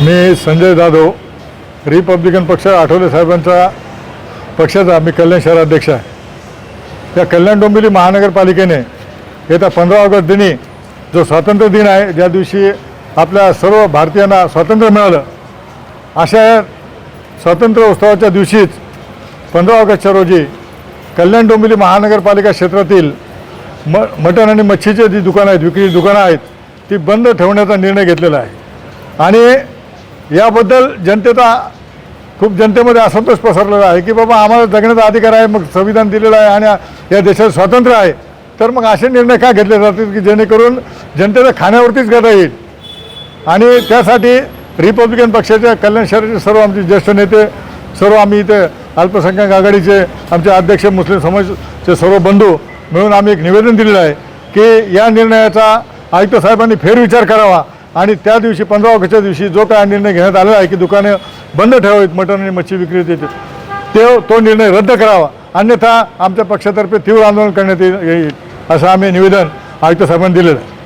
मी Sanjay Jadhav, Republican पक्ष आठवले साहेबांचा पक्षाचा मी कल्याण शहराध्यक्ष आहे. त्या कल्याण डोंबिवली महानगरपालिकेने येत्या 15 ऑगस्ट दिनी जो स्वातंत्र्य दिन आहे, ज्या दिवशी आपल्या सर्व भारतीयांना स्वातंत्र्य मिळालं, अशा स्वातंत्र्य उत्सवाच्या दिवशीच 15 ऑगस्टच्या रोजी कल्याण डोंबिवली महानगरपालिका क्षेत्रातील मटण आणि मच्छीचे जी दुकानं आहेत, विक्री दुकानं आहेत, ती बंद ठेवण्याचा निर्णय घेतलेला आहे. आणि याबद्दल खूप जनतेमध्ये असंतोष पसरलेला आहे की बाबा आम्हाला जगण्याचा अधिकार आहे, मग संविधान दिलेलं आहे आणि या देशात स्वातंत्र्य आहे, तर मग असे निर्णय का घेतले जातील की जेणेकरून जनतेला खाण्यावरतीच गदा येईल. आणि त्यासाठी रिपब्लिकन पक्षाच्या कल्याण शहराचे सर्व आमचे ज्येष्ठ नेते, सर्व आम्ही इथे अल्पसंख्याक आघाडीचे आमचे अध्यक्ष, मुस्लिम समाजचे सर्व बंधू मिळून आम्ही एक निवेदन दिलेलं आहे की या निर्णयाचा आयुक्त साहेबांनी फेरविचार करावा आणि त्या दिवशी 15 ऑगस्टच्या दिवशी जो काय निर्णय घेण्यात आलेला आहे की दुकाने बंद ठेवावीत मटण आणि मच्छी विक्रीचे, तो निर्णय रद्द करावा, अन्यथा आमच्या पक्षातर्फे तीव्र आंदोलन करण्यात येईल असं आम्ही निवेदन आयुक्त साहेबांनी दिलेलं आहे.